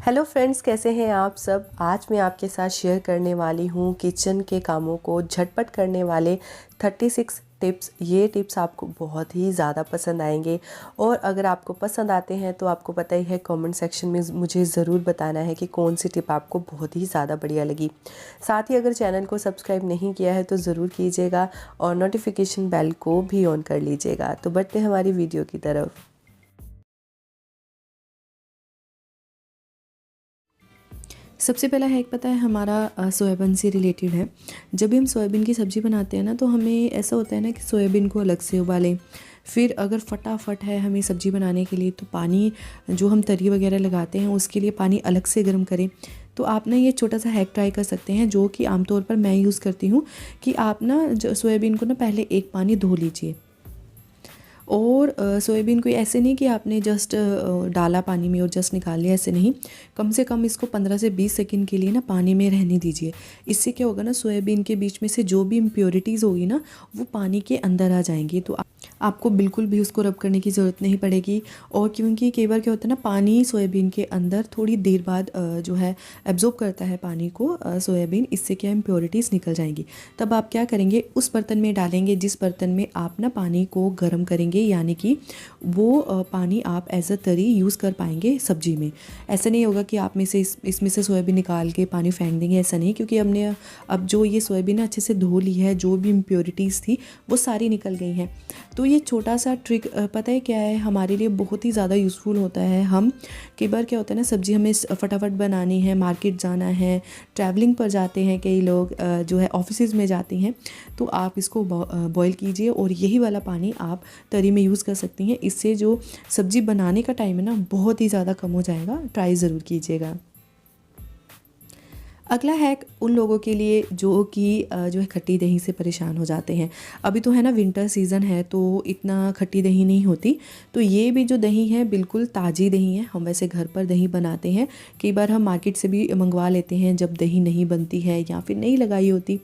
Hello friends, कैसे हैं आप सब। आज मैं आपके साथ शेयर करने वाली हूँ किचन के कामों को झटपट करने वाले 36 टिप्स। ये टिप्स आपको बहुत ही ज़्यादा पसंद आएंगे और अगर आपको पसंद आते हैं तो आपको पता ही है, कमेंट सेक्शन में मुझे ज़रूर बताना है कि कौन सी टिप आपको बहुत ही ज़्यादा बढ़िया लगी। साथ ही अगर चैनल को सब्सक्राइब नहीं किया है तो ज़रूर कीजिएगा और नोटिफिकेशन बेल को भी ऑन कर लीजिएगा। तो बढ़ते हैं हमारी वीडियो की तरफ। सबसे पहला हैक पता है हमारा सोयाबीन से रिलेटेड है। जब भी हम सोयाबीन की सब्ज़ी बनाते हैं ना, तो हमें ऐसा होता है ना कि सोयाबीन को अलग से उबालें। फिर अगर फटाफट है हमें सब्ज़ी बनाने के लिए, तो पानी जो हम तरी वगैरह लगाते हैं उसके लिए पानी अलग से गर्म करें। तो आप ना ये छोटा सा हैक ट्राई कर सकते हैं, जो कि आमतौर पर मैं यूज़ करती हूँ। कि आप ना सोयाबीन को ना पहले एक पानी धो लीजिए। और सोयाबीन को ऐसे नहीं कि आपने जस्ट डाला पानी में और जस्ट निकाल लिया, ऐसे नहीं। कम से कम इसको 15 से 20 सेकंड के लिए ना पानी में रहने दीजिए। इससे क्या होगा ना, सोयाबीन के बीच में से जो भी इम्प्योरिटीज़ होगी ना, वो पानी के अंदर आ जाएंगी। तो आपको बिल्कुल भी उसको रब करने की ज़रूरत नहीं पड़ेगी। और क्योंकि कई बार क्या होता है ना, पानी सोयाबीन के अंदर थोड़ी देर बाद जो है एब्जॉर्ब करता है पानी को सोयाबीन। इससे क्या इम्प्योरिटीज़ निकल जाएंगी। तब आप क्या करेंगे, उस बर्तन में डालेंगे जिस बर्तन में आप ना पानी को गर्म करेंगे, यानी कि वो पानी आप एज अ तरी यूज़ कर पाएंगे सब्जी में। ऐसा नहीं होगा कि आप में से इसमें से सोयाबीन निकाल के पानी फेंक देंगे, ऐसा नहीं। क्योंकि हमने अब जो ये सोयाबीन अच्छे से धो ली है, जो भी इम्प्योरिटीज़ थी वो सारी निकल गई हैं। तो ये छोटा सा ट्रिक पता है क्या है, हमारे लिए बहुत ही ज़्यादा यूज़फुल होता है। हम कई बार क्या होता है ना, सब्ज़ी हमें फटाफट बनानी है, मार्केट जाना है, ट्रैवलिंग पर जाते हैं कई लोग, जो है ऑफिस में जाती हैं। तो आप इसको बॉईल कीजिए और यही वाला पानी आप तरी में यूज़ कर सकती हैं। इससे जो सब्ज़ी बनाने का टाइम है ना, बहुत ही ज़्यादा कम हो जाएगा। ट्राई ज़रूर कीजिएगा। अगला हैक उन लोगों के लिए जो कि जो है खट्टी दही से परेशान हो जाते हैं। अभी तो है ना, विंटर सीज़न है, तो इतना खट्टी दही नहीं होती। तो ये भी जो दही है बिल्कुल ताज़ी दही है। हम वैसे घर पर दही बनाते हैं, कई बार हम मार्केट से भी मंगवा लेते हैं जब दही नहीं बनती है या फिर नहीं लगाई होती।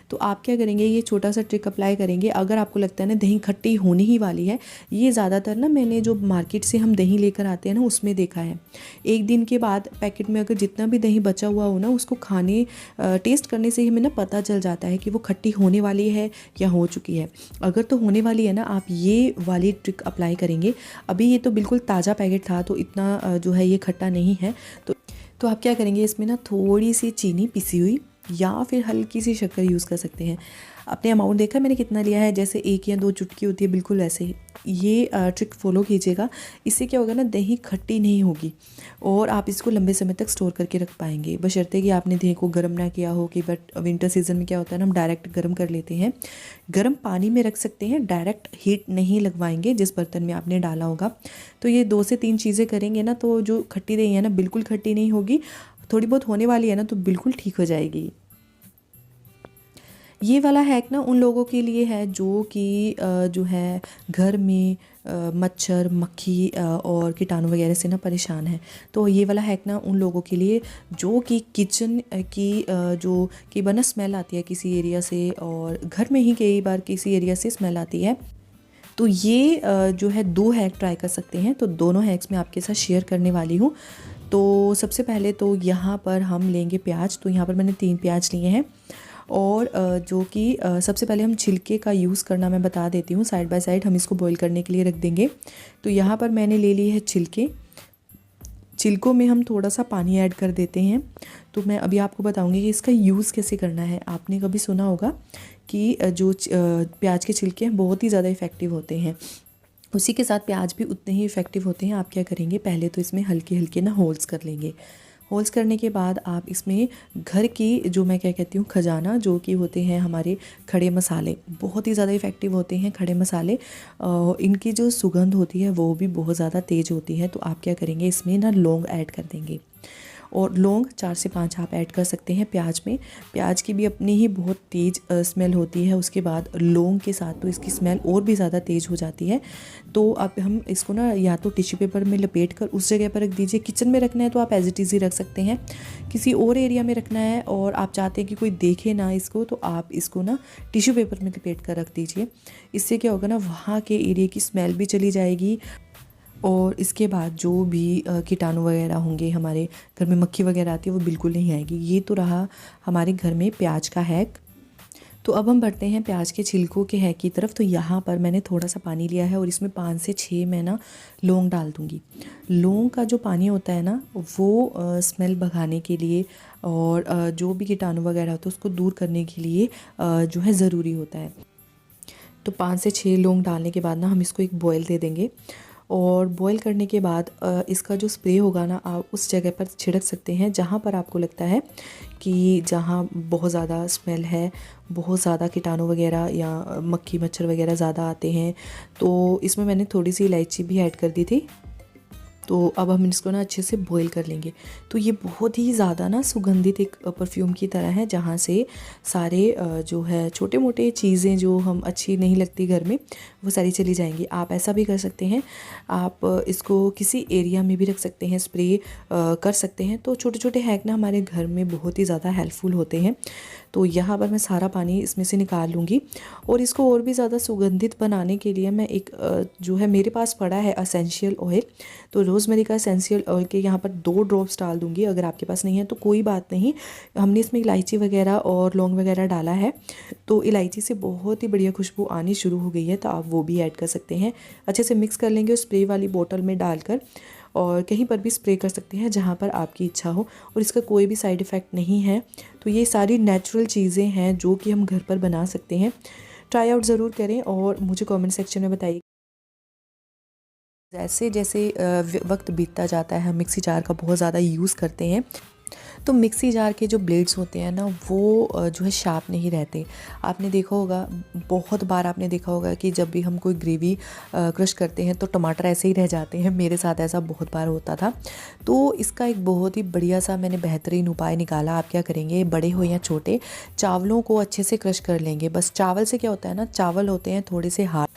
तो आप क्या करेंगे, ये छोटा सा ट्रिक अप्लाई करेंगे। अगर आपको लगता है ना दही खट्टी होने ही वाली है, ये ज़्यादातर ना मैंने जो मार्केट से हम दही लेकर आते हैं ना, उसमें देखा है। एक दिन के बाद पैकेट में अगर जितना भी दही बचा हुआ हो ना, उसको खाने टेस्ट करने से ही हमें ना पता चल जाता है कि वो खट्टी होने वाली है या हो चुकी है। अगर तो होने वाली है ना, आप ये वाली ट्रिक अप्लाई करेंगे। अभी ये तो बिल्कुल ताज़ा पैकेट था, तो इतना जो है ये खट्टा नहीं है। तो आप क्या करेंगे, इसमें ना थोड़ी सी चीनी पिसी हुई या फिर हल्की सी शक्कर यूज़ कर सकते हैं। अपने अमाउंट देखा मैंने कितना लिया है, जैसे 1 या 2 चुटकी होती है, बिल्कुल वैसे ही ये ट्रिक फॉलो कीजिएगा। इससे क्या होगा ना, दही खट्टी नहीं होगी और आप इसको लंबे समय तक स्टोर करके रख पाएंगे, बशर्ते कि आपने दही को गर्म ना किया हो। कि बट विंटर सीजन में क्या होता है ना, हम डायरेक्ट गर्म कर लेते हैं। गर्म पानी में रख सकते हैं, डायरेक्ट हीट नहीं लगवाएंगे जिस बर्तन में आपने डाला होगा। तो ये 2 से 3 चीज़ें करेंगे ना, तो जो खट्टी दही है ना, बिल्कुल खट्टी नहीं होगी। थोड़ी बहुत होने वाली है ना, तो बिल्कुल ठीक हो जाएगी। ये वाला हैक ना उन लोगों के लिए है जो कि जो है घर में मच्छर मक्खी और कीटाणु वगैरह से ना परेशान है। तो ये वाला हैक ना उन लोगों के लिए जो कि किचन की जो कई बार ना स्मेल आती है किसी एरिया से, और घर में ही कई बार किसी एरिया से स्मेल आती है। तो ये जो है 2 हैक ट्राई कर सकते हैं। तो दोनों हैक्स मैं आपके साथ शेयर करने वाली हूँ। तो सबसे पहले तो यहाँ पर हम लेंगे प्याज। तो यहाँ पर मैंने 3 प्याज लिए हैं। और जो कि सबसे पहले हम छिलके का यूज़ करना मैं बता देती हूँ। साइड बाय साइड हम इसको बॉईल करने के लिए रख देंगे। तो यहाँ पर मैंने ले ली है छिलके। छिलकों में हम थोड़ा सा पानी ऐड कर देते हैं। तो मैं अभी आपको बताऊंगी कि इसका यूज़ कैसे करना है। आपने कभी सुना होगा कि जो प्याज के छिलके हैं बहुत ही ज़्यादा इफ़ेक्टिव होते हैं, उसी के साथ प्याज भी उतने ही इफ़ेक्टिव होते हैं। आप क्या करेंगे, पहले तो इसमें हल्के हल्के ना होल्स कर लेंगे। होल्स करने के बाद आप इसमें घर की जो मैं क्या कहती हूँ खजाना, जो कि होते हैं हमारे खड़े मसाले, बहुत ही ज़्यादा इफ़ेक्टिव होते हैं खड़े मसाले। इनकी जो सुगंध होती है वो भी बहुत ज़्यादा तेज़ होती है। तो आप क्या करेंगे, इसमें ना लौंग ऐड कर देंगे। और लौंग 4 से 5 आप ऐड कर सकते हैं प्याज में। प्याज की भी अपनी ही बहुत तेज़ स्मेल होती है। उसके बाद लौंग के साथ तो इसकी स्मेल और भी ज़्यादा तेज़ हो जाती है। तो अब हम इसको ना या तो टिश्यू पेपर में लपेट कर उस जगह पर रख दीजिए। किचन में रखना है तो आप एज इट इज़ ही रख सकते हैं। किसी और एरिया में रखना है और आप चाहते हैं कि कोई देखे ना इसको, तो आप इसको ना टिश्यू पेपर में लपेट कर रख दीजिए। इससे क्या होगा ना, वहाँ के एरिया की स्मेल भी चली जाएगी और इसके बाद जो भी कीटाणु वगैरह होंगे, हमारे घर में मक्खी वगैरह आती है, वो बिल्कुल नहीं आएगी। ये तो रहा हमारे घर में प्याज का हैक। तो अब हम बढ़ते हैं प्याज के छिलकों के हैक की तरफ। तो यहाँ पर मैंने थोड़ा सा पानी लिया है और इसमें 5 से 6 मैं ना लौंग डाल दूँगी। लौंग का जो पानी होता है ना, वो स्मेल भगाने के लिए और जो भी कीटाणु वगैरह होता है उसको दूर करने के लिए जो है ज़रूरी होता है। तो 5 से 6 लौंग डालने के बाद ना हम इसको एक बॉयल दे देंगे। और बॉईल करने के बाद इसका जो स्प्रे होगा ना, आप उस जगह पर छिड़क सकते हैं जहाँ पर आपको लगता है कि जहाँ बहुत ज़्यादा स्मेल है, बहुत ज़्यादा कीटाणु वगैरह या मक्खी मच्छर वगैरह ज़्यादा आते हैं। तो इसमें मैंने थोड़ी सी इलायची भी ऐड कर दी थी। तो अब हम इसको ना अच्छे से बॉईल कर लेंगे। तो ये बहुत ही ज़्यादा ना सुगंधित एक परफ्यूम की तरह है, जहाँ से सारे जो है छोटे मोटे चीज़ें जो हम अच्छी नहीं लगती घर में, वो सारी चली जाएंगी। आप ऐसा भी कर सकते हैं, आप इसको किसी एरिया में भी रख सकते हैं, स्प्रे कर सकते हैं। तो छोटे छोटे हैक ना हमारे घर में बहुत ही ज़्यादा हेल्पफुल होते हैं। तो यहाँ पर मैं सारा पानी इसमें से निकाल लूँगी और इसको और भी ज़्यादा सुगंधित बनाने के लिए मैं एक जो है मेरे पास पड़ा है एसेंशियल ऑयल। तो रोज़मेरी का एसेंशियल ऑयल के यहाँ पर 2 ड्रॉप्स डाल दूँगी। अगर आपके पास नहीं है तो कोई बात नहीं, हमने इसमें इलायची वगैरह और लौंग वगैरह डाला है, तो इलायची से बहुत ही बढ़िया खुशबू आनी शुरू हो गई है, तो आप वो भी ऐड कर सकते हैं। अच्छे से मिक्स कर लेंगे और स्प्रे वाली बोतल में डालकर, और कहीं पर भी स्प्रे कर सकते हैं जहाँ पर आपकी इच्छा हो, और इसका कोई भी साइड इफ़ेक्ट नहीं है। तो ये सारी नेचुरल चीज़ें हैं जो कि हम घर पर बना सकते हैं। ट्राई आउट ज़रूर करें और मुझे कमेंट सेक्शन में बताइए। जैसे जैसे वक्त बीतता जाता है, हम मिक्सी जार का बहुत ज़्यादा यूज़ करते हैं, तो मिक्सी जार के जो ब्लेड्स होते हैं ना, वो जो है शार्प नहीं रहते। आपने देखा होगा, बहुत बार आपने देखा होगा कि जब भी हम कोई ग्रेवी क्रश करते हैं तो टमाटर ऐसे ही रह जाते हैं। मेरे साथ ऐसा बहुत बार होता था। तो इसका एक बहुत ही बढ़िया सा मैंने बेहतरीन उपाय निकाला। आप क्या करेंगे, बड़े हो या छोटे, चावलों को अच्छे से क्रश कर लेंगे। बस चावल से क्या होता है ना, चावल होते हैं थोड़े से हार्ड,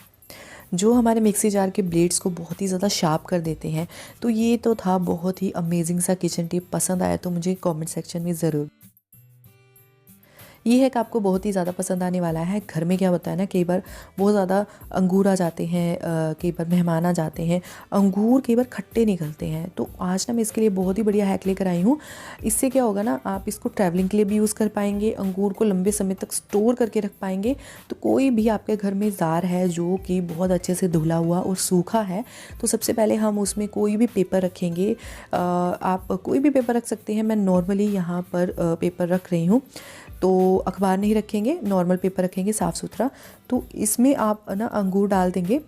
जो हमारे मिक्सी जार के ब्लेड्स को बहुत ही ज़्यादा शार्प कर देते हैं। तो ये तो था बहुत ही अमेजिंग सा किचन टिप। पसंद आया तो मुझे कमेंट सेक्शन में ज़रूर। ये है कि आपको बहुत ही ज़्यादा पसंद आने वाला है। घर में क्या होता है ना, कई बार बहुत ज़्यादा अंगूर आ जाते हैं, कई बार मेहमान आ जाते हैं, अंगूर कई बार खट्टे निकलते हैं। तो आज ना मैं इसके लिए बहुत ही बढ़िया हैक लेकर आई हूँ। इससे क्या होगा ना, आप इसको ट्रैवलिंग के लिए भी यूज़ कर पाएंगे, अंगूर को लंबे समय तक स्टोर करके रख पाएंगे। तो कोई भी आपके घर में जार है जो कि बहुत अच्छे से धुला हुआ और सूखा है, तो सबसे पहले हम उसमें कोई भी पेपर रखेंगे। आप कोई भी पेपर रख सकते हैं। मैं नॉर्मली यहाँ पर पेपर रख रही हूँ, तो अखबार नहीं रखेंगे, नॉर्मल पेपर रखेंगे साफ़ सुथरा। तो इसमें आप ना अंगूर डाल देंगे,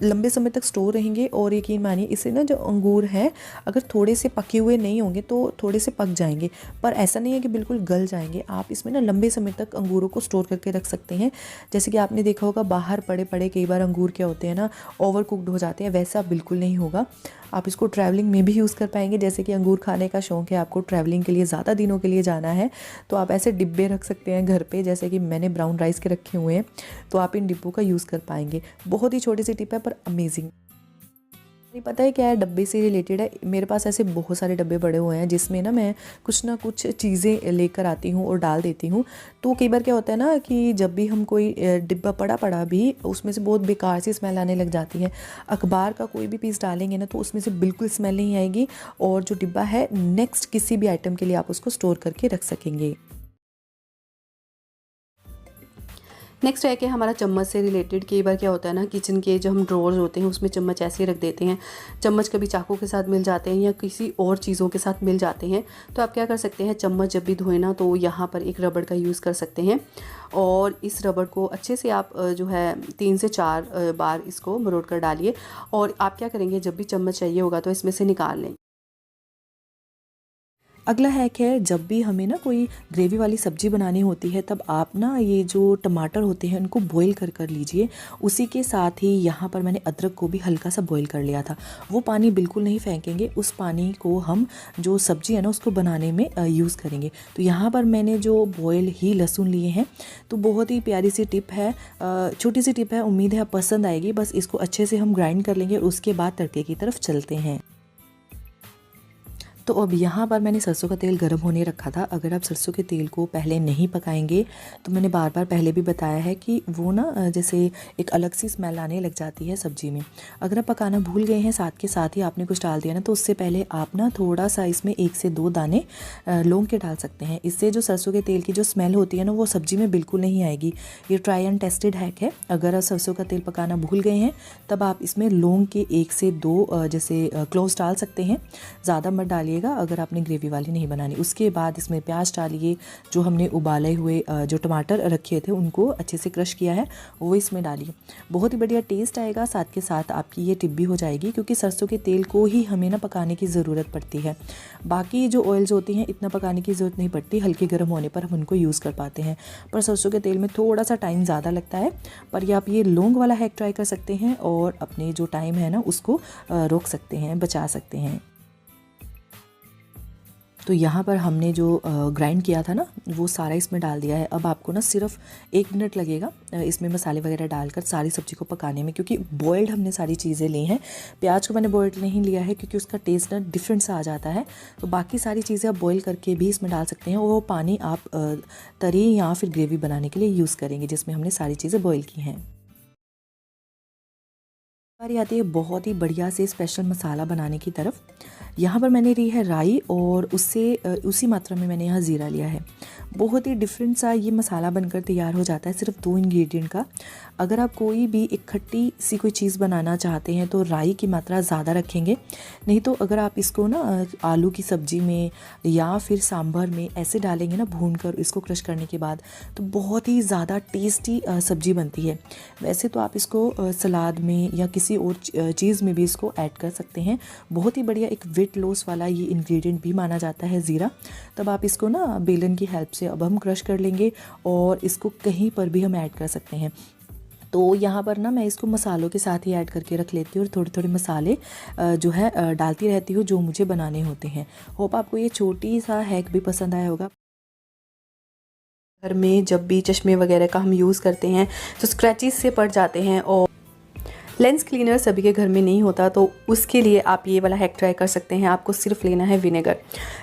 लंबे समय तक स्टोर रहेंगे। और यकीन मानिए, इससे ना जो अंगूर हैं, अगर थोड़े से पके हुए नहीं होंगे तो थोड़े से पक जाएंगे, पर ऐसा नहीं है कि बिल्कुल गल जाएंगे। आप इसमें ना लंबे समय तक अंगूरों को स्टोर करके रख सकते हैं। जैसे कि आपने देखा होगा, बाहर पड़े पड़े कई बार अंगूर क्या होते हैं ना, ओवर कुक्ड हो जाते हैं, वैसा बिल्कुल नहीं होगा। आप इसको ट्रैवलिंग में भी यूज़ कर पाएंगे। जैसे कि अंगूर खाने का शौक़ है आपको, ट्रैवलिंग के लिए ज़्यादा दिनों के लिए जाना है, तो आप ऐसे डिब्बे रख सकते हैं घर पे। जैसे कि मैंने ब्राउन राइस के रखे हुए हैं, तो आप इन डिब्बों का यूज़ कर पाएंगे। बहुत ही छोटी सी टिप है पर अमेजिंग। नहीं पता है क्या है, डब्बे से रिलेटेड है। मेरे पास ऐसे बहुत सारे डब्बे पड़े हुए हैं जिसमें ना कुछ चीज़ें लेकर आती हूँ और डाल देती हूँ। तो कई बार क्या होता है ना कि जब भी हम कोई डिब्बा पड़ा भी, उसमें से बहुत बेकार सी स्मेल आने लग जाती है। अखबार का कोई भी पीस डालेंगे ना, तो उसमें से बिल्कुल स्मेल नहीं आएगी, और जो डिब्बा है नेक्स्ट किसी भी आइटम के लिए आप उसको स्टोर करके रख सकेंगे। नेक्स्ट है कि हमारा चम्मच से रिलेटेड। कई बार क्या होता है ना, किचन के जो हम ड्रॉर्स होते हैं उसमें चम्मच ऐसे ही रख देते हैं। चम्मच कभी चाकू के साथ मिल जाते हैं या किसी और चीज़ों के साथ मिल जाते हैं। तो आप क्या कर सकते हैं, चम्मच जब भी धोए ना, तो यहाँ पर एक रबड़ का यूज़ कर सकते हैं, और इस रबड़ को अच्छे से आप जो है 3 से 4 बार इसको मरोड़ कर डालिए। और आप क्या करेंगे, जब भी चम्मच चाहिए होगा तो इसमें से निकाल लें। अगला हैक है, जब भी हमें ना कोई ग्रेवी वाली सब्ज़ी बनानी होती है, तब आप ना ये जो टमाटर होते हैं उनको बॉईल कर लीजिए। उसी के साथ ही यहाँ पर मैंने अदरक को भी हल्का सा बॉईल कर लिया था। वो पानी बिल्कुल नहीं फेंकेंगे, उस पानी को हम जो सब्ज़ी है ना उसको बनाने में यूज़ करेंगे। तो यहाँ पर मैंने जो बॉयल ही लहसुन लिए हैं। तो बहुत ही प्यारी सी टिप है, छोटी सी टिप है, उम्मीद है आप पसंद आएगी। बस इसको अच्छे से हम ग्राइंड कर लेंगे और उसके बाद तड़के की तरफ चलते हैं। तो अब यहाँ पर मैंने सरसों का तेल गर्म होने रखा था। अगर आप सरसों के तेल को पहले नहीं पकाएंगे तो मैंने बार बार पहले भी बताया है कि वो ना जैसे एक अलग सी स्मेल आने लग जाती है सब्ज़ी में। अगर आप पकाना भूल गए हैं, साथ के साथ ही आपने कुछ डाल दिया ना, तो उससे पहले आप ना थोड़ा सा इसमें 1 से 2 दाने लौंग के डाल सकते हैं। इससे जो सरसों के तेल की जो स्मेल होती है ना, वो सब्ज़ी में बिल्कुल नहीं आएगी। ये ट्राई एंड टेस्टेड हैक है। अगर आप सरसों का तेल पकाना भूल गए हैं तब आप इसमें लौंग के 1 से 2 जैसे क्लोव्स डाल सकते हैं। ज़्यादा मत डालिएगा अगर आपने ग्रेवी वाली नहीं बनानी। उसके बाद इसमें प्याज डालिए। जो हमने उबाले हुए जो टमाटर रखे थे उनको अच्छे से क्रश किया है वो इसमें डालिए। बहुत ही बढ़िया टेस्ट आएगा। साथ के साथ आपकी ये टिप भी हो जाएगी, क्योंकि सरसों के तेल को ही हमें ना पकाने की ज़रूरत पड़ती है। बाकी जो ऑयल्स होती हैं इतना पकाने की ज़रूरत नहीं पड़ती, हल्के गर्म होने पर हम उनको यूज़ कर पाते हैं। पर सरसों के तेल में थोड़ा सा टाइम ज़्यादा लगता है। पर आप ये लौंग वाला हैक ट्राई कर सकते हैं और अपने जो टाइम है ना उसको रोक सकते हैं, बचा सकते हैं। तो यहाँ पर हमने जो ग्राइंड किया था ना वो सारा इसमें डाल दिया है। अब आपको ना सिर्फ 1 मिनट लगेगा इसमें मसाले वगैरह डालकर सारी सब्ज़ी को पकाने में, क्योंकि बॉइल्ड हमने सारी चीज़ें ली हैं। प्याज को मैंने बॉइल्ड नहीं लिया है क्योंकि उसका टेस्ट ना डिफरेंट सा आ जाता है। तो बाकी सारी चीज़ें आप बॉईल करके भी इसमें डाल सकते हैं और वो पानी आप तरी या फिर ग्रेवी बनाने के लिए यूज़ करेंगे जिसमें हमने सारी चीज़ें बॉईल की हैं। बारी आती है बहुत ही बढ़िया से स्पेशल मसाला बनाने की तरफ। यहाँ पर मैंने ली है राई और उससे उसी मात्रा में मैंने यहाँ ज़ीरा लिया है। बहुत ही डिफरेंट सा ये मसाला बनकर तैयार हो जाता है सिर्फ 2 इंग्रेडिएंट का। अगर आप कोई भी एक खट्टी सी कोई चीज़ बनाना चाहते हैं तो राई की मात्रा ज़्यादा रखेंगे। नहीं तो अगर आप इसको ना आलू की सब्ज़ी में या फिर सांभर में ऐसे डालेंगे ना भून कर इसको क्रश करने के बाद, तो बहुत ही ज़्यादा टेस्टी सब्ज़ी बनती है। वैसे तो आप इसको सलाद में या किसी और चीज़ में भी इसको ऐड कर सकते हैं। बहुत ही बढ़िया एक वेट लॉस वाला ये इंग्रेडिएंट भी माना जाता है ज़ीरा। तब आप इसको ना बेलन की हेल्प से अब हम क्रश कर लेंगे और इसको कहीं पर भी हम ऐड कर सकते हैं। तो यहाँ पर ना मैं इसको मसालों के साथ ही ऐड करके रख लेती हूँ और थोड़े थोड़े मसाले जो है डालती रहती हूँ जो मुझे बनाने होते हैं। होप आपको ये छोटी सा हैक भी पसंद आया होगा। घर में जब भी चश्मे वगैरह का हम यूज़ करते हैं तो स्क्रैचेस से पड़ जाते हैं और लेंस क्लीनर सभी के घर में नहीं होता, तो उसके लिए आप ये वाला हैक ट्राई कर सकते हैं। आपको सिर्फ लेना है विनेगर।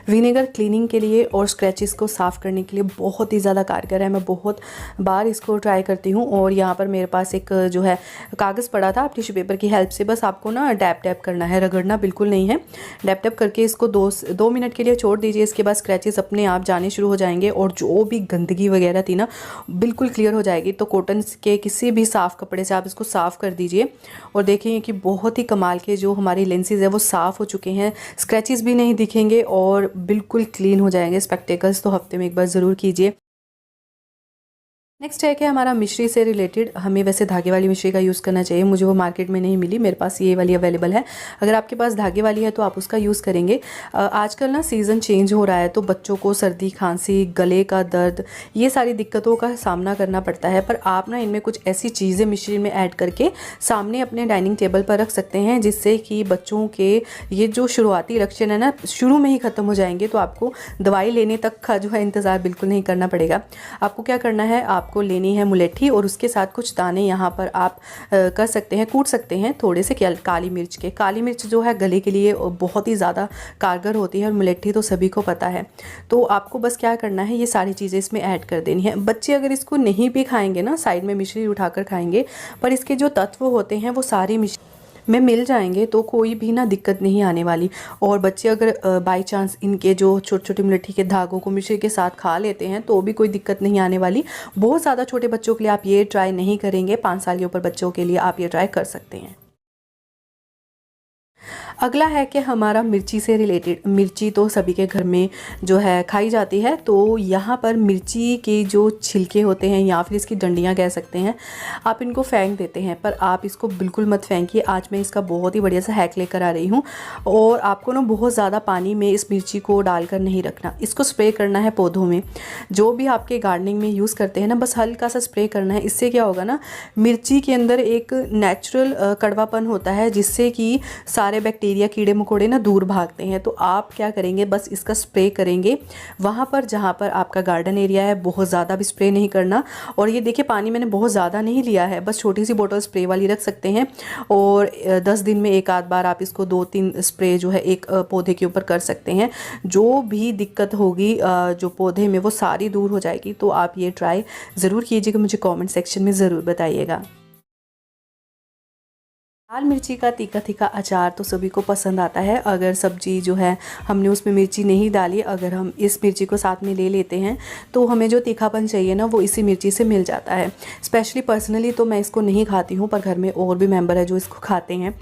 विनेगर क्लीनिंग के लिए और स्क्रैचेस को साफ़ करने के लिए बहुत ही ज़्यादा कारगर है। मैं बहुत बार इसको ट्राई करती हूँ। और यहाँ पर मेरे पास एक जो है कागज़ पड़ा था, आप टिश्यू पेपर की हेल्प से बस आपको ना डैप डैप करना है, रगड़ना बिल्कुल नहीं है। डैप डैप करके इसको 2 मिनट के लिए छोड़ दीजिए। इसके बाद स्क्रैचेस अपने आप जाने शुरू हो जाएंगे और जो भी गंदगी वगैरह थी ना बिल्कुल क्लियर हो जाएगी। तो कॉटन के किसी भी साफ़ कपड़े से आप इसको साफ़ कर दीजिए और देखेंगे कि बहुत ही कमाल के जो हमारी लेंसेज है वो साफ़ हो चुके हैं। स्क्रैचेस भी नहीं दिखेंगे और बिल्कुल क्लीन हो जाएंगे। स्पेक्टेकल्स तो हफ्ते में एक बार ज़रूर कीजिए। नेक्स्ट है कि हमारा मिश्री से रिलेटेड, हमें वैसे धागे वाली मिश्री का यूज़ करना चाहिए। मुझे वो मार्केट में नहीं मिली, मेरे पास ये वाली अवेलेबल है। अगर आपके पास धागे वाली है तो आप उसका यूज़ करेंगे। आजकल ना सीज़न चेंज हो रहा है तो बच्चों को सर्दी, खांसी, गले का दर्द, ये सारी दिक्कतों का सामना करना पड़ता है। पर आप ना इनमें कुछ ऐसी चीज़ें मिश्री में ऐड करके सामने अपने डाइनिंग टेबल पर रख सकते हैं जिससे कि बच्चों के ये जो शुरुआती लक्षण है ना शुरू में ही ख़त्म हो जाएंगे। तो आपको दवाई लेने तक का जो है इंतज़ार बिल्कुल नहीं करना पड़ेगा। आपको क्या करना है, को लेनी है मुलेठी और उसके साथ कुछ दाने यहाँ पर आप कर सकते हैं, कूट सकते हैं थोड़े से काली मिर्च के। काली मिर्च जो है गले के लिए बहुत ही ज़्यादा कारगर होती है और मुलेठी तो सभी को पता है। तो आपको बस क्या करना है, ये सारी चीज़ें इसमें ऐड कर देनी है। बच्चे अगर इसको नहीं भी खाएंगे ना, साइड में मिश्री उठाकर खाएंगे, पर इसके जो तत्व होते हैं वो सारी मिश्री में मिल जाएंगे तो कोई भी ना दिक्कत नहीं आने वाली। और बच्चे अगर बाई चांस इनके जो छोटे छोटे मुलेठी के धागों को मिश्री के साथ खा लेते हैं तो भी कोई दिक्कत नहीं आने वाली। बहुत ज़्यादा छोटे बच्चों के लिए आप ये ट्राई नहीं करेंगे, 5 साल के ऊपर बच्चों के लिए आप ये ट्राई कर सकते हैं। अगला है कि हमारा मिर्ची से रिलेटेड। मिर्ची तो सभी के घर में जो है खाई जाती है। तो यहाँ पर मिर्ची के जो छिलके होते हैं या फिर इसकी डंडियाँ कह सकते हैं, आप इनको फेंक देते हैं, पर आप इसको बिल्कुल मत फेंकिए। आज मैं इसका बहुत ही बढ़िया सा हैक लेकर आ रही हूँ। और आपको ना बहुत ज़्यादा पानी में इस मिर्ची को डालकर नहीं रखना, इसको स्प्रे करना है पौधों में। जो भी आपके गार्डनिंग में यूज़ करते हैं ना, बस हल्का सा स्प्रे करना है। इससे क्या होगा ना, मिर्ची के अंदर एक नेचुरल कड़वापन होता है जिससे कि सारे बैक्टीरिया बैक्टीरिया कीड़े मकोड़े ना दूर भागते हैं। तो आप क्या करेंगे, बस इसका स्प्रे करेंगे वहाँ पर जहाँ पर आपका गार्डन एरिया है। बहुत ज़्यादा भी स्प्रे नहीं करना। और ये देखिए पानी मैंने बहुत ज़्यादा नहीं लिया है, बस छोटी सी बोतल स्प्रे वाली रख सकते हैं। और 10 दिन में एक आध बार आप इसको 2-3 स्प्रे जो है एक पौधे के ऊपर कर सकते हैं। जो भी दिक्कत होगी जो पौधे में वो सारी दूर हो जाएगी। तो आप ये ट्राई ज़रूर कीजिएगा, मुझे कमेंट सेक्शन में ज़रूर बताइएगा। लाल मिर्ची का तीखा तीखा अचार तो सभी को पसंद आता है। अगर सब्जी जो है हमने उसमें मिर्ची नहीं डाली, अगर हम इस मिर्ची को साथ में ले लेते हैं तो हमें जो तीखापन चाहिए ना वो इसी मिर्ची से मिल जाता है। स्पेशली पर्सनली तो मैं इसको नहीं खाती हूँ, पर घर में और भी मेंबर है जो इसको खाते हैं।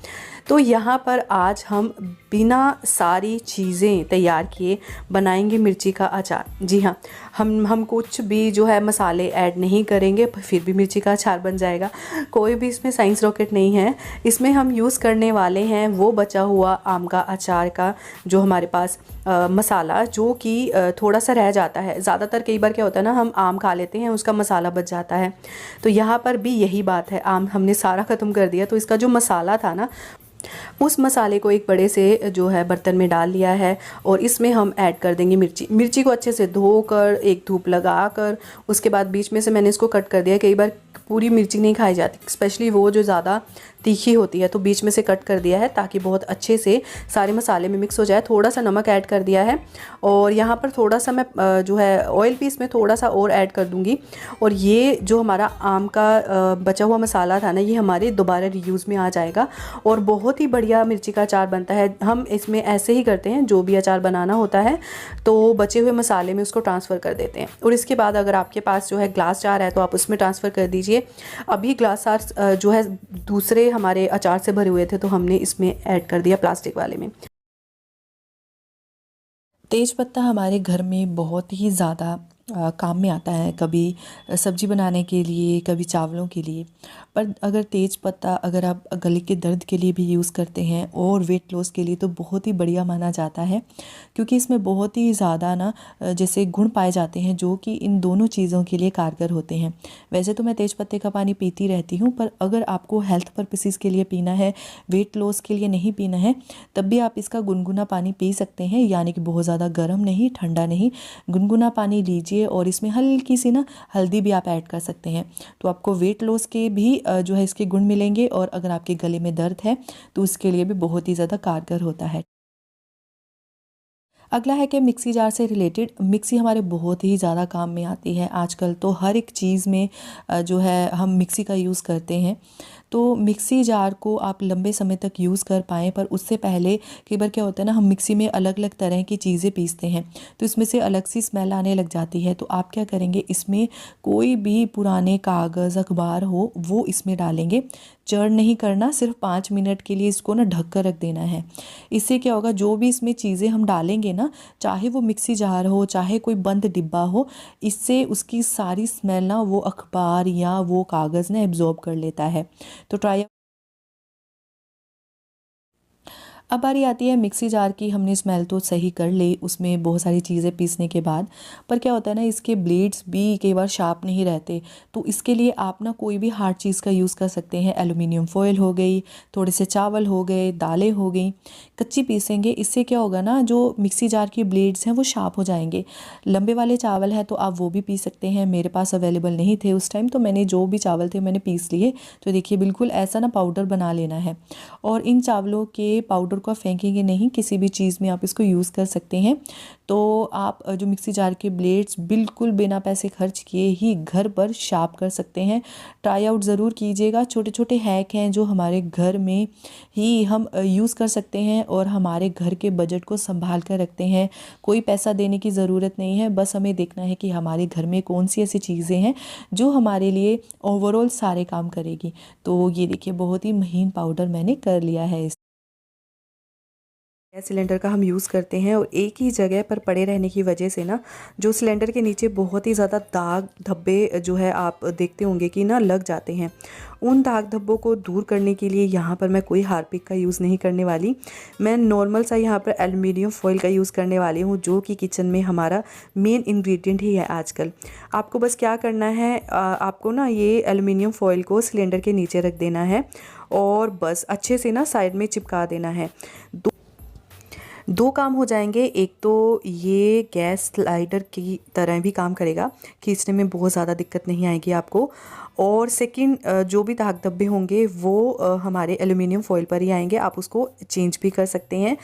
तो यहाँ पर आज हम बिना सारी चीज़ें तैयार किए बनाएंगे मिर्ची का अचार। जी हाँ, हम कुछ भी जो है मसाले ऐड नहीं करेंगे, फिर भी मिर्ची का अचार बन जाएगा। कोई भी इसमें साइंस रॉकेट नहीं है। इसमें हम यूज़ करने वाले हैं वो बचा हुआ आम का अचार का जो हमारे पास मसाला, जो कि थोड़ा सा रह जाता है। ज़्यादातर कई बार क्या होता है ना, हम आम खा लेते हैं उसका मसाला बच जाता है। तो यहाँ पर भी यही बात है, आम हमने सारा ख़त्म कर दिया, तो इसका जो मसाला था ना उस मसाले को एक बड़े से जो है बर्तन में डाल लिया है। और इसमें हम ऐड कर देंगे मिर्ची को अच्छे से धोकर एक धूप लगाकर उसके बाद बीच में से मैंने इसको कट कर दिया। कई बार पूरी मिर्ची नहीं खाई जाती, स्पेशली वो जो ज़्यादा तीखी होती है, तो बीच में से कट कर दिया है ताकि बहुत अच्छे से सारे मसाले में मिक्स हो जाए। थोड़ा सा नमक ऐड कर दिया है और यहाँ पर थोड़ा सा मैं जो है ऑयल भी इसमें थोड़ा सा और ऐड कर दूँगी। और ये जो हमारा आम का बचा हुआ मसाला था ना, ये हमारे दोबारा रीयूज़ में आ जाएगा और बहुत ही बढ़िया मिर्ची का अचार बनता है। हम इसमें ऐसे ही करते हैं, जो भी अचार बनाना होता है तो बचे हुए मसाले में उसको ट्रांसफ़र कर देते हैं। और इसके बाद अगर आपके पास जो है ग्लास जार है तो आप उसमें ट्रांसफ़र कर दीजिए। अभी ग्लास जार जो है दूसरे हमारे अचार से भरे हुए थे, तो हमने इसमें ऐड कर दिया प्लास्टिक वाले में। तेज पत्ता हमारे घर में बहुत ही ज़्यादा काम में आता है, कभी सब्जी बनाने के लिए, कभी चावलों के लिए। पर अगर तेज पत्ता अगर आप गले के दर्द के लिए भी यूज़ करते हैं और वेट लॉस के लिए तो बहुत ही बढ़िया माना जाता है, क्योंकि इसमें बहुत ही ज़्यादा ना जैसे गुण पाए जाते हैं जो कि इन दोनों चीज़ों के लिए कारगर होते हैं। वैसे तो मैं तेज पत्ते का पानी पीती रहती हूँ, पर अगर आपको हेल्थ पर्पसेस के लिए पीना है, वेट लॉस के लिए नहीं पीना है, तब भी आप इसका गुनगुना पानी पी सकते हैं। यानी कि बहुत ज़्यादा गर्म नहीं, ठंडा नहीं, गुनगुना पानी लीजिए और इसमें हल्की सी ना हल्दी भी आप ऐड कर सकते हैं। तो आपको वेट लॉस के भी जो है इसके गुण मिलेंगे और अगर आपके गले में दर्द है तो उसके लिए भी बहुत ही ज़्यादा कारगर होता है। अगला है कि मिक्सी जार से रिलेटेड, मिक्सी हमारे बहुत ही ज़्यादा काम में आती है। आजकल तो हर एक चीज़ में जो है हम मिक्सी का यूज़ करते हैं। तो मिक्सी जार को आप लंबे समय तक यूज़ कर पाएँ, पर उससे पहले कई बार क्या होता है ना, हम मिक्सी में अलग अलग तरह की चीज़ें पीसते हैं तो इसमें से अलग सी स्मेल आने लग जाती है। तो आप क्या करेंगे, इसमें कोई भी पुराने कागज़ अखबार हो वो इसमें डालेंगे। चर्न नहीं करना, सिर्फ 5 मिनट के लिए इसको ना ढक कर रख देना है। इससे क्या होगा, जो भी इसमें चीज़ें हम डालेंगे ना, चाहे वो मिक्सी जार हो चाहे कोई बंद डिब्बा हो, इससे उसकी सारी स्मेल ना वो अखबार या वो कागज़ ना एब्जॉर्ब कर लेता है। तो ट्राई। अब बारी आती है मिक्सी जार की। हमने स्मेल तो सही कर ली उसमें बहुत सारी चीज़ें पीसने के बाद, पर क्या होता है ना, इसके ब्लेड्स भी कई बार शार्प नहीं रहते। तो इसके लिए आप ना कोई भी हार्ड चीज़ का यूज़ कर सकते हैं। एलुमिनियम फॉयल हो गई, थोड़े से चावल हो गए, दालें हो गई, कच्ची पीसेंगे। इससे क्या होगा ना, जो मिक्सी जार की ब्लेड्स हैं वो शार्प हो जाएंगे। लंबे वाले चावल है तो आप वो भी पीस सकते हैं। मेरे पास अवेलेबल नहीं थे उस टाइम, तो मैंने जो भी चावल थे मैंने पीस लिए। तो देखिए बिल्कुल ऐसा ना पाउडर बना लेना है। और इन चावलों के पाउडर को फेंकेंगे नहीं, किसी भी चीज़ में आप इसको यूज़ कर सकते हैं। तो आप जो मिक्सी जार के ब्लेड्स बिल्कुल बिना पैसे खर्च किए ही घर पर शार्प कर सकते हैं। ट्राई आउट ज़रूर कीजिएगा। छोटे छोटे हैक हैं जो हमारे घर में ही हम यूज़ कर सकते हैं और हमारे घर के बजट को संभाल कर रखते हैं। कोई पैसा देने की ज़रूरत नहीं है, बस हमें देखना है कि हमारे घर में कौन सी ऐसी चीज़ें हैं जो हमारे लिए ओवरऑल सारे काम करेगी। तो ये देखिए बहुत ही महीन पाउडर मैंने कर लिया है। गैस सिलेंडर का हम यूज़ करते हैं और एक ही जगह पर पड़े रहने की वजह से ना जो सिलेंडर के नीचे बहुत ही ज़्यादा दाग धब्बे जो है आप देखते होंगे कि ना लग जाते हैं। उन दाग धब्बों को दूर करने के लिए यहाँ पर मैं कोई हार्पिक का यूज़ नहीं करने वाली। मैं नॉर्मल सा यहाँ पर एल्युमिनियम फॉइल का यूज़ करने वाली हूँ, जो कि किचन में हमारा मेन इंग्रेडिएंट ही है आजकल। आपको बस क्या करना है, आपको ना ये एल्युमिनियम फॉइल को सिलेंडर के नीचे रख देना है और बस अच्छे से ना साइड में चिपका देना है। दो काम हो जाएंगे। एक तो ये गैस स्लाइडर की तरह भी काम करेगा, खींचने में बहुत ज़्यादा दिक्कत नहीं आएगी आपको। और सेकंड, जो भी दाग धब्बे होंगे वो हमारे एल्युमिनियम फॉइल पर ही आएंगे, आप उसको चेंज भी कर सकते हैं।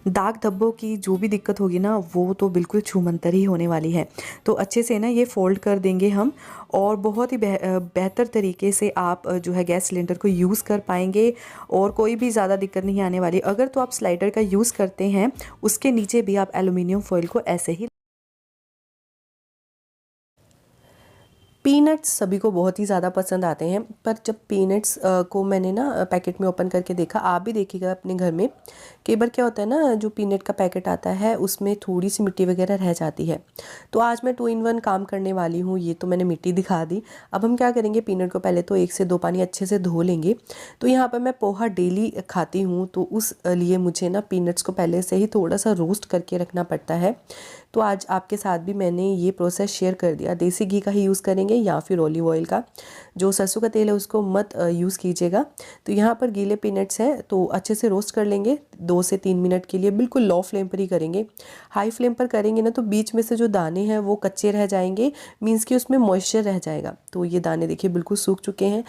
दाग धब्बों की जो भी दिक्कत होगी ना वो तो बिल्कुल छूमंतर ही होने वाली है। तो अच्छे से ना ये फ़ोल्ड कर देंगे हम और बहुत ही बेहतर तरीके से आप जो है गैस सिलेंडर को यूज़ कर पाएंगे और कोई भी ज़्यादा दिक्कत नहीं आने वाली। अगर तो आप स्लाइडर का यूज़ करते हैं उसके नीचे भी आप एल्युमिनियम फॉइल को ऐसे ही। पीनट्स सभी को बहुत ही ज़्यादा पसंद आते हैं, पर जब पीनट्स को मैंने ना पैकेट में ओपन करके देखा, आप भी देखिएगा अपने घर में, कई बार क्या होता है ना, जो पीनट का पैकेट आता है उसमें थोड़ी सी मिट्टी वगैरह रह जाती है। तो आज मैं 2 in 1 काम करने वाली हूँ। ये तो मैंने मिट्टी दिखा दी। अब हम क्या करेंगे, पीनट को पहले तो 1 से 2 पानी अच्छे से धो लेंगे। तो यहाँ पर मैं पोहा डेली खाती हूँ, तो उस लिए मुझे ना पीनट्स को पहले से ही थोड़ा सा रोस्ट करके रखना पड़ता है। तो आज आपके साथ भी मैंने ये प्रोसेस शेयर कर दिया। देसी घी का ही यूज़ करेंगे या फिर ऑलिव ऑयल का। जो सरसों का तेल है उसको मत यूज़ कीजिएगा। तो यहाँ पर गीले पीनट्स हैं तो अच्छे से रोस्ट कर लेंगे 2 से 3 मिनट के लिए। बिल्कुल लो फ्लेम पर ही करेंगे। हाई फ्लेम पर करेंगे ना तो बीच में से जो दाने हैं वो कच्चे रह जाएंगे, मीन्स कि उसमें मॉइस्चर रह जाएगा। तो ये दाने देखिए बिल्कुल सूख चुके हैं।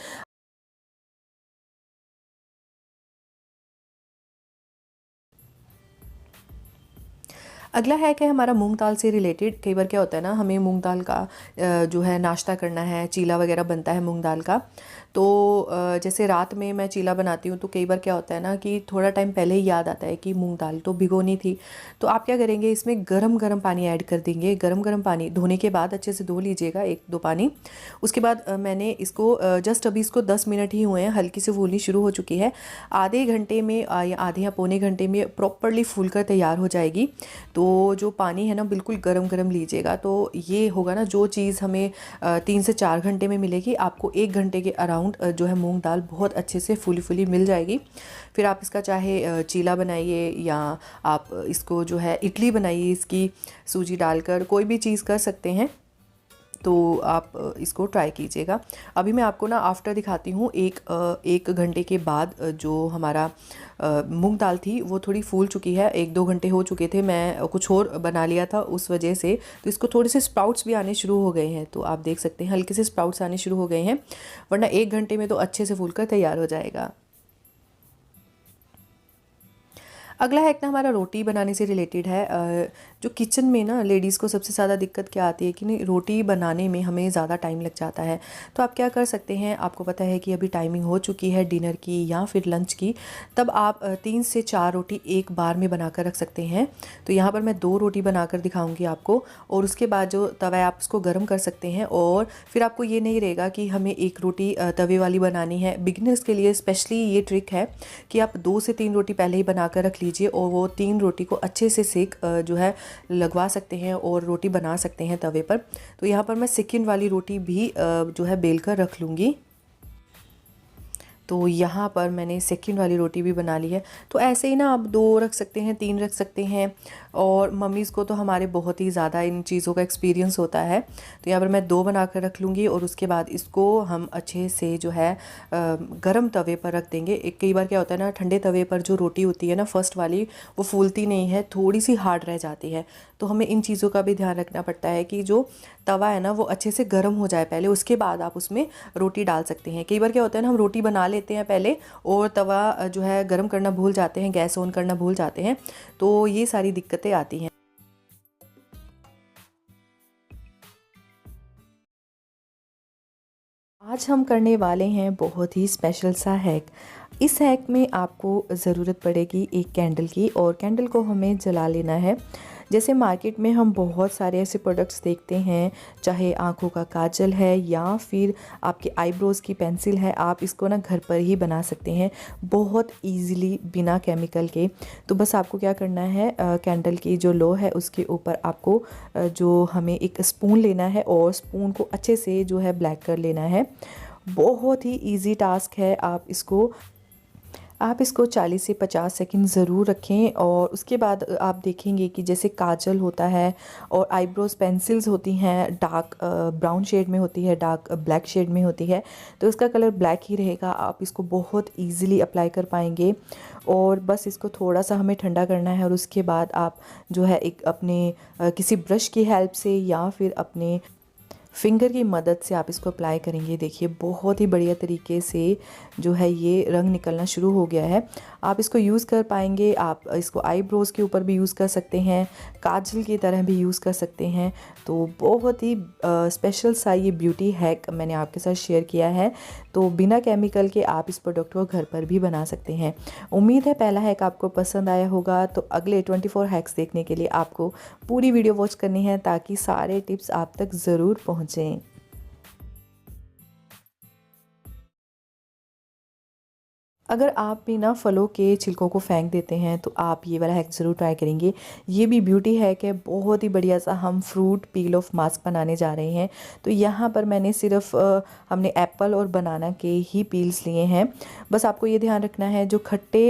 अगला है कि हमारा मूंग दाल से रिलेटेड। कई बार क्या होता है ना, हमें मूंग दाल का जो है नाश्ता करना है, चीला वगैरह बनता है मूंग दाल का। तो जैसे रात में मैं चीला बनाती हूँ तो कई बार क्या होता है ना कि थोड़ा टाइम पहले ही याद आता है कि मूंग दाल तो भिगोनी थी। तो आप क्या करेंगे, इसमें गरम गरम पानी ऐड कर देंगे। गरम गरम पानी धोने के बाद अच्छे से धो लीजिएगा 1-2 पानी। उसके बाद मैंने इसको जस्ट अभी इसको 10 मिनट ही हुए हैं, हल्की से फूलनी शुरू हो चुकी है। आधे घंटे में या आधे या पौने घंटे में प्रॉपरली फूल कर तैयार हो जाएगी। तो जो पानी है ना बिल्कुल गरम गरम लीजिएगा। तो ये होगा ना, जो चीज़ हमें 3 से 4 घंटे में मिलेगी, आपको 1 घंटे के अराउंड जो है मूंग दाल बहुत अच्छे से फूली फूली मिल जाएगी। फिर आप इसका चाहे चीला बनाइए या आप इसको जो है इडली बनाइए, इसकी सूजी डालकर कोई भी चीज़ कर सकते हैं। तो आप इसको ट्राई कीजिएगा। अभी मैं आपको ना आफ्टर दिखाती हूँ। एक घंटे के बाद जो हमारा मूंग दाल थी वो थोड़ी फूल चुकी है। 1-2 घंटे हो चुके थे, मैं कुछ और बना लिया था उस वजह से। तो इसको थोड़े से स्प्राउट्स भी आने शुरू हो गए हैं। तो आप देख सकते हैं हल्के से स्प्राउट्स आने शुरू हो गए हैं, वरना 1 घंटे में तो अच्छे से फूल कर तैयार हो जाएगा। अगला है ना हमारा रोटी बनाने से रिलेटेड है। जो किचन में ना लेडीज़ को सबसे ज़्यादा दिक्कत क्या आती है कि नहीं, रोटी बनाने में हमें ज़्यादा टाइम लग जाता है। तो आप क्या कर सकते हैं, आपको पता है कि अभी टाइमिंग हो चुकी है डिनर की या फिर लंच की, तब आप 3 से 4 रोटी एक बार में बनाकर रख सकते हैं। तो यहाँ पर मैं 2 रोटी बनाकर दिखाऊँगी आपको, और उसके बाद जो तवा है आप उसको गर्म कर सकते हैं। और फिर आपको ये नहीं रहेगा कि हमें एक रोटी तवे वाली बनानी है। बिगिनर्स के लिए स्पेशली ये ट्रिक है कि आप 2 से 3 रोटी पहले ही बनाकर रख लीजिए और वो 3 रोटी को अच्छे से सेक जो है लगवा सकते हैं और रोटी बना सकते हैं तवे पर। तो यहाँ पर मैं सेकंड वाली रोटी भी जो है बेल कर रख लूँगी। तो यहाँ पर मैंने सेकंड वाली रोटी भी बना ली है। तो ऐसे ही ना आप 2 रख सकते हैं, 3 रख सकते हैं। और मम्मीज़ को तो हमारे बहुत ही ज़्यादा इन चीज़ों का एक्सपीरियंस होता है। तो यहाँ पर मैं 2 बना कर रख लूँगी और उसके बाद इसको हम अच्छे से जो है गरम तवे पर रख देंगे। कई बार क्या होता है ना, ठंडे तवे पर जो रोटी होती है ना फर्स्ट वाली, वो फूलती नहीं है, थोड़ी सी हार्ड रह जाती है। तो हमें इन चीज़ों का भी ध्यान रखना पड़ता है कि जो तवा है ना वो अच्छे से गर्म हो जाए पहले, उसके बाद आप उसमें रोटी डाल सकते हैं। कई बार क्या होता है ना, हम रोटी बना लेते हैं पहले और तवा जो है गर्म करना भूल जाते हैं, गैस ऑन करना भूल जाते हैं। तो ये सारी दिक्कतें आती हैं। आज हम करने वाले हैं बहुत ही स्पेशल सा हैक। इस हैक में आपको ज़रूरत पड़ेगी एक कैंडल की, और कैंडल को हमें जला लेना है। जैसे मार्केट में हम बहुत सारे ऐसे प्रोडक्ट्स देखते हैं, चाहे आँखों का काजल है या फिर आपके आईब्रोज़ की पेंसिल है, आप इसको ना घर पर ही बना सकते हैं बहुत ईज़िली बिना केमिकल के। तो बस आपको क्या करना है, कैंडल की जो लो है उसके ऊपर आपको जो हमें एक स्पून लेना है और स्पून को अच्छे से जो है ब्लैक कर लेना है। बहुत ही इजी टास्क है। आप इसको 40 से 50 सेकंड ज़रूर रखें और उसके बाद आप देखेंगे कि जैसे काजल होता है और आईब्रोज पेंसिल्स होती हैं, डार्क ब्राउन शेड में होती है, डार्क ब्लैक शेड में होती है, तो इसका कलर ब्लैक ही रहेगा। आप इसको बहुत इजीली अप्लाई कर पाएंगे और बस इसको थोड़ा सा हमें ठंडा करना है और उसके बाद आप जो है एक अपने किसी ब्रश की हेल्प से या फिर अपने फिंगर की मदद से आप इसको अप्लाई करेंगे। देखिए बहुत ही बढ़िया तरीके से जो है ये रंग निकलना शुरू हो गया है। आप इसको यूज़ कर पाएंगे। आप इसको आईब्रोज़ के ऊपर भी यूज़ कर सकते हैं, काजल की तरह भी यूज़ कर सकते हैं। तो बहुत ही स्पेशल सा ये ब्यूटी हैक मैंने आपके साथ शेयर किया है। तो बिना केमिकल के आप इस प्रोडक्ट को घर पर भी बना सकते हैं। उम्मीद है पहला हैक आपको पसंद आया होगा। तो अगले 24 हैक्स देखने के लिए आपको पूरी वीडियो वॉच करनी है ताकि सारे टिप्स आप तक ज़रूर पहुँचें। अगर आप भी ना फलों के छिलकों को फेंक देते हैं तो आप ये वाला हैक ज़रूर ट्राई करेंगे। ये भी ब्यूटी हैक है, बहुत ही बढ़िया सा। हम फ्रूट पील ऑफ मास्क बनाने जा रहे हैं। तो यहाँ पर मैंने सिर्फ हमने एप्पल और बनाना के ही पील्स लिए हैं। बस आपको ये ध्यान रखना है जो खट्टे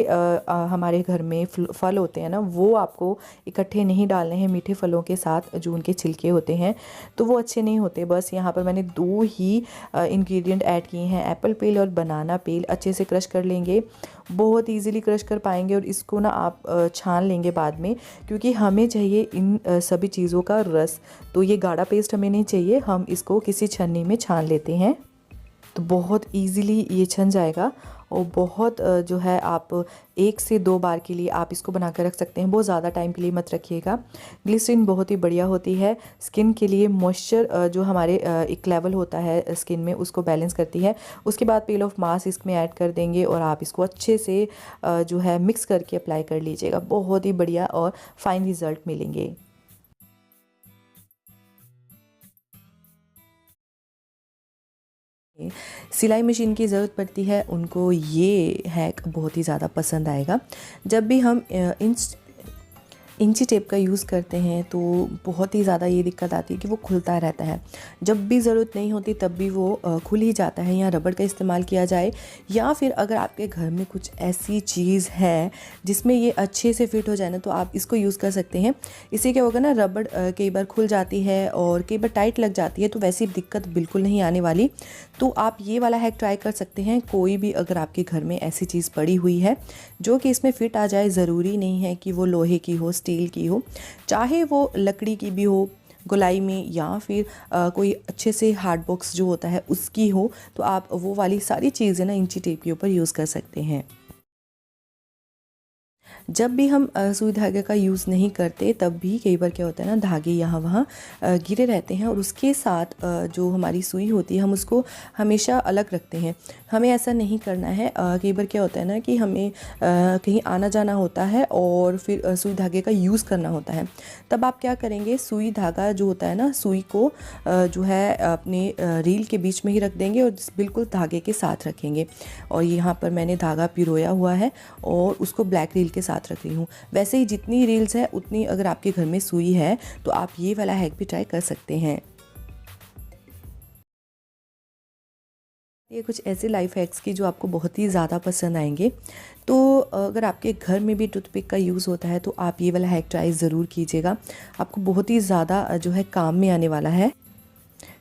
हमारे घर में फल होते हैं ना, वो आपको इकट्ठे नहीं डालने हैं मीठे फलों के साथ। जो उनके छिलके होते हैं तो वो अच्छे नहीं होते। बस यहाँ पर मैंने 2 ही इंग्रेडिएंट ऐड किए हैं, एप्पल पील और बनाना पील। अच्छे से क्रश कर लेंगे, बहुत इजीली क्रश कर पाएंगे। और इसको ना आप छान लेंगे बाद में, क्योंकि हमें चाहिए इन सभी चीज़ों का रस। तो ये गाढ़ा पेस्ट हमें नहीं चाहिए, हम इसको किसी छन्नी में छान लेते हैं तो बहुत इजीली ये छन जाएगा। और बहुत जो है आप 1 से 2 बार के लिए आप इसको बना कर रख सकते हैं, बहुत ज़्यादा टाइम के लिए मत रखिएगा। ग्लिसरीन बहुत ही बढ़िया होती है स्किन के लिए। मॉइस्चर जो हमारे एक लेवल होता है स्किन में, उसको बैलेंस करती है। उसके बाद पील ऑफ मास्क इसमें ऐड कर देंगे और आप इसको अच्छे से जो है मिक्स करके अप्लाई कर लीजिएगा। बहुत ही बढ़िया और फाइन रिज़ल्ट मिलेंगे। सिलाई मशीन की ज़रूरत पड़ती है उनको ये हैक बहुत ही ज़्यादा पसंद आएगा। जब भी हम इंची टेप का यूज़ करते हैं तो बहुत ही ज़्यादा ये दिक्कत आती है कि वो खुलता रहता है। जब भी ज़रूरत नहीं होती तब भी वो खुल ही जाता है। या रबड़ का इस्तेमाल किया जाए, या फिर अगर आपके घर में कुछ ऐसी चीज़ है जिसमें ये अच्छे से फिट हो जाए ना, तो आप इसको यूज़ कर सकते हैं। इससे क्या होगा ना, रबड़ कई बार खुल जाती है और कई बार टाइट लग जाती है, तो वैसी दिक्कत बिल्कुल नहीं आने वाली। तो आप ये वाला हैक ट्राई कर सकते हैं। कोई भी अगर आपके घर में ऐसी चीज़ पड़ी हुई है जो कि इसमें फ़िट आ जाए, ज़रूरी नहीं है कि वो लोहे की हो, स्टील की हो, चाहे वो लकड़ी की भी हो गोलाई में, या फिर कोई अच्छे से हार्ड बॉक्स जो होता है उसकी हो, तो आप वो वाली सारी चीज़ें ना इंची टेप के ऊपर यूज़ कर सकते हैं। जब भी हम सुई धागे का यूज़ नहीं करते तब भी कई बार क्या होता है ना, धागे यहाँ वहाँ गिरे रहते हैं और उसके साथ जो हमारी सुई होती है हम उसको हमेशा अलग रखते हैं। हमें ऐसा नहीं करना है। कई बार क्या होता है ना कि हमें कहीं आना जाना होता है और फिर सुई धागे का यूज़ करना होता है। तब आप क्या करेंगे, सुई धागा जो होता है ना, सुई को जो है अपने रील के बीच में ही रख देंगे और बिल्कुल धागे के साथ रखेंगे। और यहाँ पर मैंने धागा पिरोया हुआ है और उसको ब्लैक रील के साथ रख रही हूँ। वैसे ही जितनी रील्स है उतनी अगर आपके घर में सुई है तो आप ये वाला हैक भी ट्राई कर सकते हैं। ये कुछ ऐसे लाइफ हैक्स की जो आपको बहुत ही ज़्यादा पसंद आएंगे। तो अगर आपके घर में भी टूथपिक का यूज़ होता है तो आप ये वाला हैक ट्राई ज़रूर कीजिएगा, आपको बहुत ही ज़्यादा जो है काम में आने वाला है।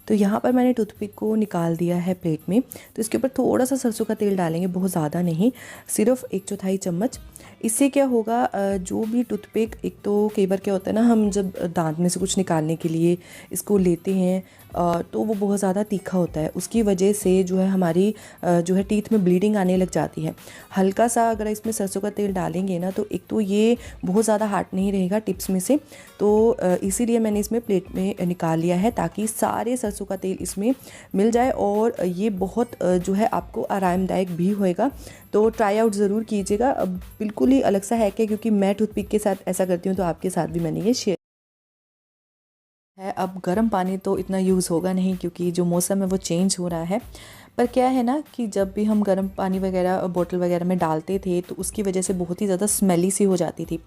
तो यहाँ पर मैंने टूथपिक को निकाल दिया है प्लेट में। तो इसके ऊपर थोड़ा सा सरसों का तेल डालेंगे, बहुत ज़्यादा नहीं, सिर्फ 1/4 चम्मच। इससे क्या होगा, जो भी टूथपिक, एक तो कई बार क्या होता है ना, हम जब दांत में से कुछ निकालने के लिए इसको लेते हैं तो वो बहुत ज़्यादा तीखा होता है, उसकी वजह से जो है हमारी जो है टीथ में ब्लीडिंग आने लग जाती है। हल्का सा अगर इसमें सरसों का तेल डालेंगे ना, तो एक तो ये बहुत ज़्यादा हार्ड नहीं रहेगा टिप्स में से। तो इसीलिए मैंने इसमें प्लेट में निकाल लिया है ताकि सारे सरसों का तेल इसमें मिल जाए और ये बहुत जो है आपको आरामदायक भी होएगा। तो ट्राई आउट ज़रूर कीजिएगा। बिल्कुल ही अलग सा हैक है, क्योंकि मैं टूथपिक के साथ ऐसा करती हूँ, तो आपके साथ भी मैंने ये शेयर है। अब गर्म पानी तो इतना यूज़ होगा नहीं क्योंकि जो मौसम है वो चेंज हो रहा है। पर क्या है ना कि जब भी हम गर्म पानी वगैरह बोतल वगैरह में डालते थे तो उसकी वजह से बहुत ही ज़्यादा स्मेली सी हो जाती थी।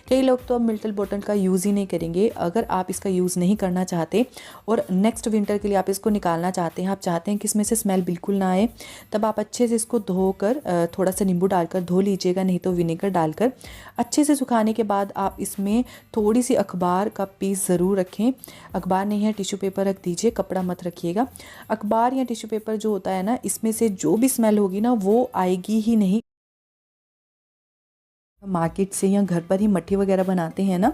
कई लोग तो अब मिल्टन बोतल का यूज़ ही नहीं करेंगे। अगर आप इसका यूज़ नहीं करना चाहते और नेक्स्ट विंटर के लिए आप इसको निकालना चाहते हैं, आप चाहते हैं कि इसमें से स्मेल बिल्कुल ना आए, तब आप अच्छे से इसको धोकर थोड़ा सा नींबू डालकर धो लीजिएगा, नहीं तो विनेगर डालकर अच्छे से सुखाने के बाद आप इसमें थोड़ी सी अखबार का पीस ज़रूर रखें। अखबार नहीं है टिश्यू पेपर रख दीजिए, कपड़ा मत रखिएगा। अखबार या टिश्यू पेपर जो होता है ना, इसमें से जो भी स्मेल होगी ना वो आएगी ही नहीं। मार्केट से या घर पर ही मट्ठी वगैरह बनाते हैं ना,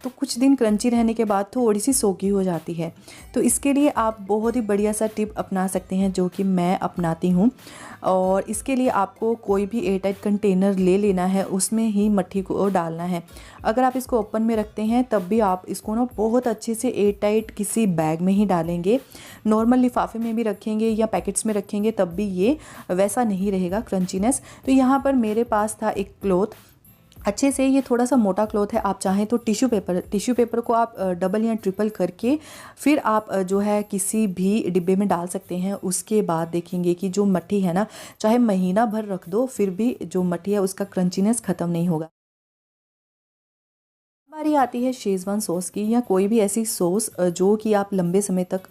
तो कुछ दिन क्रंची रहने के बाद थोड़ी सी सोगी हो जाती है। तो इसके लिए आप बहुत ही बढ़िया सा टिप अपना सकते हैं जो कि मैं अपनाती हूँ। और इसके लिए आपको कोई भी एयरटाइट कंटेनर ले लेना है, उसमें ही मट्ठी को डालना है। अगर आप इसको ओपन में रखते हैं तब भी आप इसको ना बहुत अच्छे से एयरटाइट किसी बैग में ही डालेंगे। नॉर्मल लिफाफे में भी रखेंगे या पैकेट्स में रखेंगे तब भी ये वैसा नहीं रहेगा क्रंचीनेस। तो यहाँ पर मेरे पास था एक क्लॉथ, अच्छे से ये थोड़ा सा मोटा क्लॉथ है। आप चाहें तो टिश्यू पेपर को आप डबल या ट्रिपल करके फिर आप जो है किसी भी डिब्बे में डाल सकते हैं। उसके बाद देखेंगे कि जो मट्ठी है ना, चाहे महीना भर रख दो फिर भी जो मट्ठी है उसका क्रंचीनेस ख़त्म नहीं होगा। बारी आती है शेज़वान सॉस की, या कोई भी ऐसी सॉस जो कि आप लंबे समय तक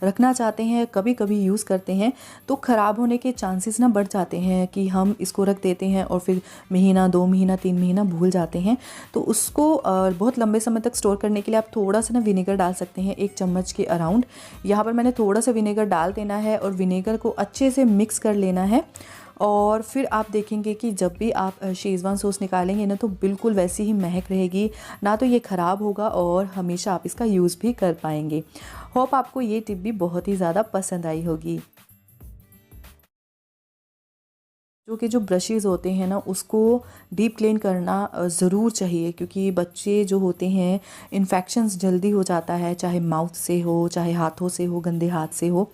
रखना चाहते हैं, कभी कभी यूज़ करते हैं तो ख़राब होने के चांसेस ना बढ़ जाते हैं कि हम इसको रख देते हैं और फिर महीना 2 महीना 3 महीना भूल जाते हैं। तो उसको बहुत लंबे समय तक स्टोर करने के लिए आप थोड़ा सा ना विनेगर डाल सकते हैं, 1 चम्मच के अराउंड। यहाँ पर मैंने थोड़ा सा विनेगर डाल देना है और विनेगर को अच्छे से मिक्स कर लेना है। और फिर आप देखेंगे कि जब भी आप शेज़वान सॉस निकालेंगे ना तो बिल्कुल वैसी ही महक रहेगी, ना तो ये ख़राब होगा और हमेशा आप इसका यूज़ भी कर पाएंगे। होप आपको ये टिप भी बहुत ही ज़्यादा पसंद आई होगी। जो ब्रशेस होते हैं ना उसको डीप क्लीन करना ज़रूर चाहिए, क्योंकि बच्चे जो होते हैं इन्फेक्शंस जल्दी हो जाता है, चाहे माउथ से हो चाहे हाथों से हो, गंदे हाथ से हो।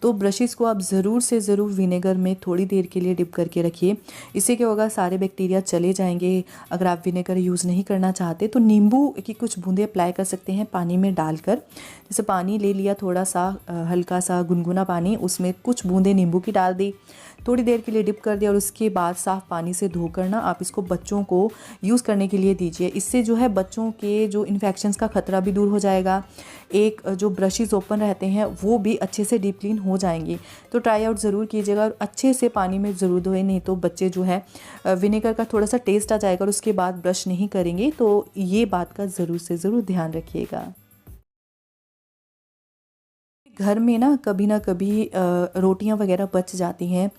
तो ब्रशेस को आप ज़रूर से ज़रूर विनेगर में थोड़ी देर के लिए डिप करके रखिए। इससे क्या होगा, सारे बैक्टीरिया चले जाएंगे। अगर आप विनेगर यूज़ नहीं करना चाहते तो नींबू की कुछ बूंदें अप्लाई कर सकते हैं पानी में डालकर। जैसे पानी ले लिया थोड़ा सा हल्का सा गुनगुना पानी, उसमें कुछ बूंदें नींबू की डाल दी, थोड़ी देर के लिए डिप कर दिया और उसके बाद साफ़ पानी से धोकर ना आप इसको बच्चों को यूज़ करने के लिए दीजिए। इससे जो है बच्चों के जो इन्फेक्शंस का ख़तरा भी दूर हो जाएगा। एक जो ब्रशेस ओपन रहते हैं वो भी अच्छे से डीप क्लीन हो जाएंगे। तो ट्राई आउट ज़रूर कीजिएगा और अच्छे से पानी में ज़रूर धोएं, नहीं तो बच्चे जो है विनेगर का थोड़ा सा टेस्ट आ जाएगा और उसके बाद ब्रश नहीं करेंगे। तो ये बात का ज़रूर से ज़रूर ध्यान रखिएगा। घर में ना कभी रोटियां वगैरह बच जाती हैं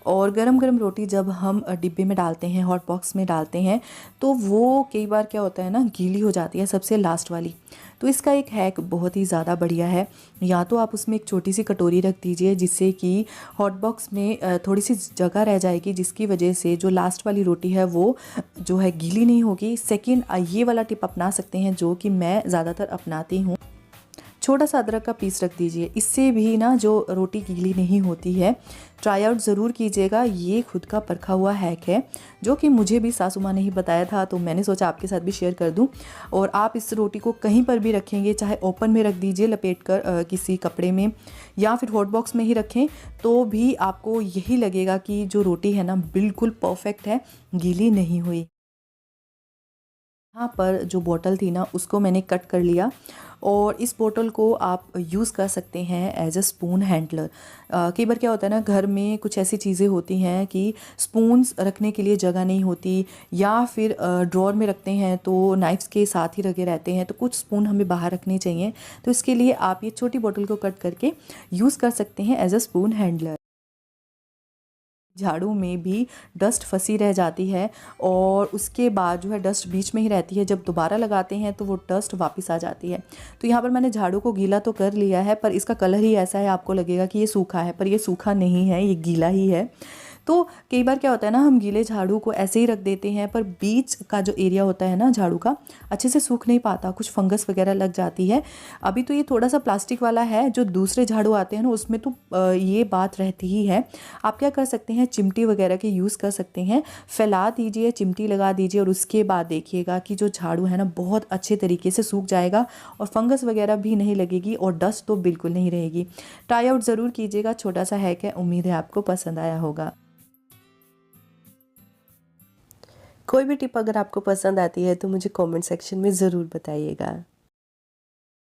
और गरम गरम रोटी जब हम डिब्बे में डालते हैं, हॉट बॉक्स में डालते हैं, तो वो कई बार क्या होता है ना, गीली हो जाती है सबसे लास्ट वाली। तो इसका एक हैक बहुत ही ज़्यादा बढ़िया है। या तो आप उसमें एक छोटी सी कटोरी रख दीजिए जिससे कि हॉट बॉक्स में थोड़ी सी जगह रह जाएगी, जिसकी वजह से जो लास्ट वाली रोटी है वो जो है गीली नहीं होगी। सेकेंड, ये वाला टिप अपना सकते हैं जो कि मैं ज़्यादातर अपनाती हूँ। छोटा सा अदरक का पीस रख दीजिए, इससे भी ना जो रोटी गीली नहीं होती है। ट्राई आउट ज़रूर कीजिएगा, ये खुद का परखा हुआ हैक है जो कि मुझे भी सासू माँ ने ही बताया था, तो मैंने सोचा आपके साथ भी शेयर कर दूं। और आप इस रोटी को कहीं पर भी रखेंगे, चाहे ओपन में रख दीजिए लपेट कर किसी कपड़े में, या फिर हॉट बॉक्स में ही रखें, तो भी आपको यही लगेगा कि जो रोटी है ना बिल्कुल परफेक्ट है, गीली नहीं हुई। यहाँ पर जो बोतल थी ना उसको मैंने कट कर लिया और इस बोतल को आप यूज़ कर सकते हैं एज अ स्पून हैंडलर। कई बार क्या होता है ना, घर में कुछ ऐसी चीज़ें होती हैं कि स्पून्स रखने के लिए जगह नहीं होती, या फिर ड्रॉर में रखते हैं तो नाइफ्स के साथ ही रखे रहते हैं, तो कुछ स्पून हमें बाहर रखने चाहिए। तो इसके लिए आप ये छोटी बोतल को कट करके यूज़ कर सकते हैं एज अ स्पून हैंडलर। झाड़ू में भी डस्ट फंसी रह जाती है और उसके बाद जो है डस्ट बीच में ही रहती है, जब दोबारा लगाते हैं तो वो डस्ट वापस आ जाती है। तो यहाँ पर मैंने झाड़ू को गीला तो कर लिया है, पर इसका कलर ही ऐसा है, आपको लगेगा कि ये सूखा है, पर ये सूखा नहीं है, ये गीला ही है। तो कई बार क्या होता है ना, हम गीले झाड़ू को ऐसे ही रख देते हैं, पर बीच का जो एरिया होता है ना झाड़ू का, अच्छे से सूख नहीं पाता, कुछ फंगस वगैरह लग जाती है। अभी तो ये थोड़ा सा प्लास्टिक वाला है, जो दूसरे झाड़ू आते हैं ना उसमें तो ये बात रहती ही है। आप क्या कर सकते हैं, चिमटी वगैरह के यूज़ कर सकते हैं, फैला दीजिए, चिमटी लगा दीजिए और उसके बाद देखिएगा कि जो झाड़ू है ना बहुत अच्छे तरीके से सूख जाएगा और फंगस वगैरह भी नहीं लगेगी और डस्ट तो बिल्कुल नहीं रहेगी। ट्राई आउट ज़रूर कीजिएगा, छोटा सा हैक है, उम्मीद है आपको पसंद आया होगा। कोई भी टिप अगर आपको पसंद आती है तो मुझे कमेंट सेक्शन में ज़रूर बताइएगा।